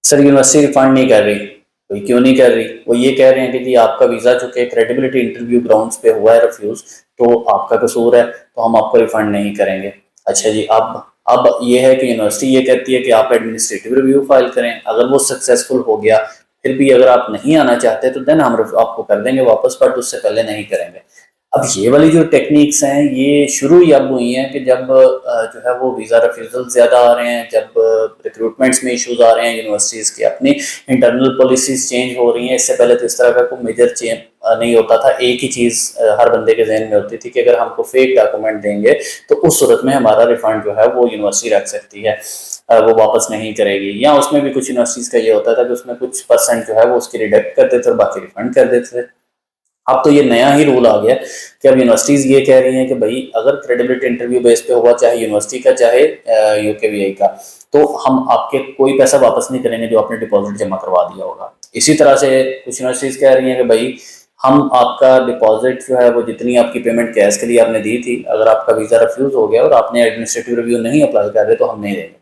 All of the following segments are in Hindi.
सर यूनिवर्सिटी रिफंड नहीं कर रही। तो क्यों नहीं कर रही? वो ये कह रहे हैं कि जी आपका वीज़ा चूंकि क्रेडिबिलिटी इंटरव्यू ग्राउंड्स पे हुआ है रिफ्यूज़, तो आपका कसूर है, तो हम आपको रिफंड नहीं करेंगे। अच्छा जी, अब ये है कि यूनिवर्सिटी ये कहती है कि आप एडमिनिस्ट्रेटिव रिव्यू फाइल करें। अगर वो सक्सेसफुल हो गया, फिर भी अगर आप नहीं आना चाहते तो देन हम आपको कर देंगे वापस, बट उससे पहले नहीं करेंगे। अब ये वाली जो टेक्निक्स हैं ये शुरू ही अब हुई हैं कि जब जो है वो वीज़ा रिफ्यूज़ल ज़्यादा आ रहे हैं, जब रिक्रूटमेंट्स में इश्यूज आ रहे हैं, यूनिवर्सिटीज़ की अपनी इंटरनल पॉलिसीज चेंज हो रही हैं। इससे पहले तो इस तरह का कोई मेजर चेंज नहीं होता था। एक ही चीज़ हर बंदे के जहन में होती थी कि अगर हमको फेक डॉक्यूमेंट देंगे तो उस सूरत में हमारा रिफंड जो है वो यूनिवर्सिटी रख सकती है, वो वापस नहीं करेगी। या उसमें भी कुछ यूनिवर्सिटीज़ का ये होता था कि उसमें कुछ परसेंट जो है वो उसकी रिडक्ट कर देते और बाकी रिफंड कर देते थे। अब तो ये नया ही रूल आ गया कि अब यूनिवर्सिटीज़ ये कह रही हैं कि भाई अगर क्रेडिबिलिटी इंटरव्यू बेस पे हुआ, चाहे यूनिवर्सिटी का चाहे यूकेवीआई का, तो हम आपके कोई पैसा वापस नहीं करेंगे जो आपने डिपॉजिट जमा करवा दिया होगा। इसी तरह से कुछ यूनिवर्सिटीज़ कह रही हैं कि भाई हम आपका डिपॉजिट जो है वो जितनी आपकी पेमेंट कैश के लिए आपने दी थी, अगर आपका वीज़ा रिफ्यूज़ हो गया और आपने एडमिनिस्ट्रेटिव रिव्यू नहीं अप्लाई कर रहे तो हम नहीं देंगे।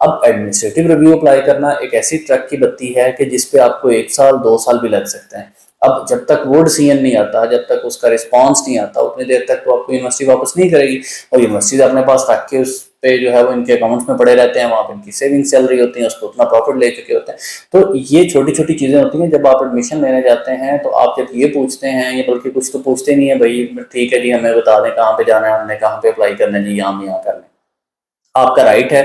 अब एडमिनिस्ट्रेटिव रिव्यू अप्लाई करना एक ऐसी ट्रक की बत्ती है कि जिसपे आपको 1 साल 2 साल भी लग सकते हैं। अब जब तक वो डिसीजन नहीं आता, जब तक उसका रिस्पांस नहीं आता, उतनी देर तक तो आपको यूनिवर्सिटी वापस नहीं करेगी। और यूनिवर्सिटीज अपने पास रख के उस पे जो है वो इनके अकाउंट्स में पड़े रहते हैं, वहाँ पे इनकी सेविंग्स चल रही होती हैं, उसको उतना प्रॉफिट ले चुके होते हैं। तो ये छोटी छोटी चीज़ें होती हैं। जब आप एडमिशन लेने जाते हैं तो आप जब ये पूछते हैं, ये बल्कि कुछ तो पूछते नहीं है, भाई ठीक है जी हमें बता दें कहाँ पे जाना है, हमने कहाँ पे अप्लाई करना है जी, यहाँ करना है। आपका राइट है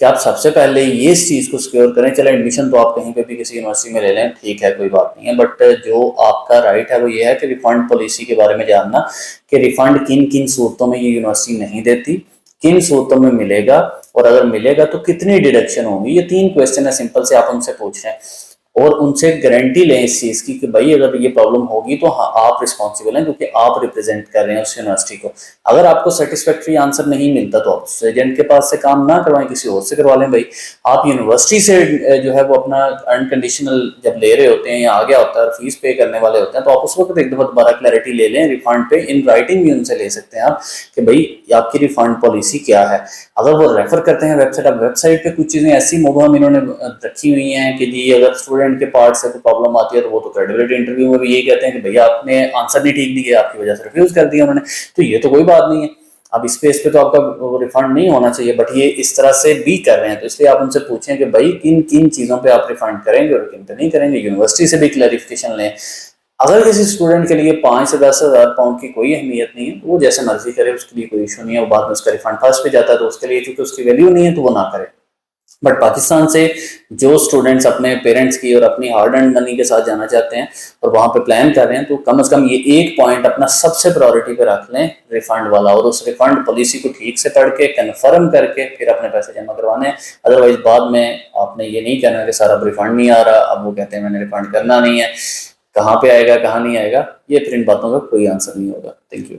कि आप सबसे पहले ये इस चीज़ को सिक्योर करें। चले एडमिशन तो आप कहीं पे भी किसी यूनिवर्सिटी में ले लें, ठीक है, कोई बात नहीं है, बट जो आपका राइट है वो ये है कि रिफंड पॉलिसी के बारे में जानना कि रिफंड किन किन सूरतों में ये यूनिवर्सिटी नहीं देती, किन सूरतों में मिलेगा, और अगर मिलेगा तो कितनी डिडक्शन होगी। ये 3 क्वेश्चन है सिंपल से, आप उनसे पूछ रहे हैं और उनसे गारंटी लें इस चीज़ की कि भाई अगर ये प्रॉब्लम होगी तो हाँ आप रिस्पॉन्सिबल हैं, क्योंकि आप रिप्रेजेंट कर रहे हैं उस यूनिवर्सिटी को। अगर आपको सेटिस्फैक्ट्री आंसर नहीं मिलता तो आप उस एजेंट के पास से काम ना करवाएं, किसी और से करवा लें। भाई आप यूनिवर्सिटी से जो है वो अपना अनकंडीशनल जब ले रहे होते हैं या आ गया होता है, फीस पे करने वाले होते हैं, तो आप उस वक्त एक दफा दोबारा क्लैरिटी ले लें रिफंड पे। इन राइटिंग भी उनसे ले सकते हैं आप कि भाई आपकी रिफंड पॉलिसी क्या है। अगर वो रेफर करते हैं वेबसाइट, अब वेबसाइट पे कुछ चीज़ें ऐसी मुबहम इन्होंने रखी हुई हैं कि जी अगर स्टूडेंट के पार्ट से कोई प्रॉब्लम आती है तो वो तो क्रेडिबिलिटी इंटरव्यू में भी यही कहते हैं कि भैया आपने आंसर नहीं ठीक दिया, आपकी वजह से रिफ्यूज कर दिया उन्होंने, तो ये तो कोई बात नहीं है। अब इस पे तो आपका रिफंड नहीं होना चाहिए, बट ये इस तरह से भी कर रहे हैं। तो इसलिए आप उनसे पूछें कि भाई किन किन चीज़ों पे आप रिफंड करेंगे और किन पे नहीं करेंगे। यूनिवर्सिटी से भी क्लैरिफिकेशन लें। अगर किसी स्टूडेंट के लिए 5 से 10 हज़ार पाउंड की कोई अहमियत नहीं है तो वो जैसे मर्जी करे, उसके लिए कोई इशू नहीं है। वो बाद में उसका रिफंड फंस पे जाता है तो उसके लिए चूंकि उसकी वैल्यू नहीं है तो वो ना करे। बट पाकिस्तान से जो स्टूडेंट्स अपने पेरेंट्स की और अपनी हार्ड एंड मनी के साथ जाना चाहते हैं और वहाँ पे प्लान कर रहे हैं, तो कम से कम ये एक पॉइंट अपना सबसे प्रायोरिटी पे रख लें, रिफंड वाला। और उस रिफंड पॉलिसी को ठीक से पढ़ के कन्फर्म करके फिर अपने पैसे जमा करवाने हैं। अदरवाइज बाद में आपने ये नहीं कहना कि सर अब रिफंड नहीं आ रहा, अब वो कहते हैं मैंने रिफंड करना नहीं है, कहाँ पे आएगा कहाँ नहीं आएगा, ये फिर इन बातों का कोई आंसर नहीं होगा। Thank you.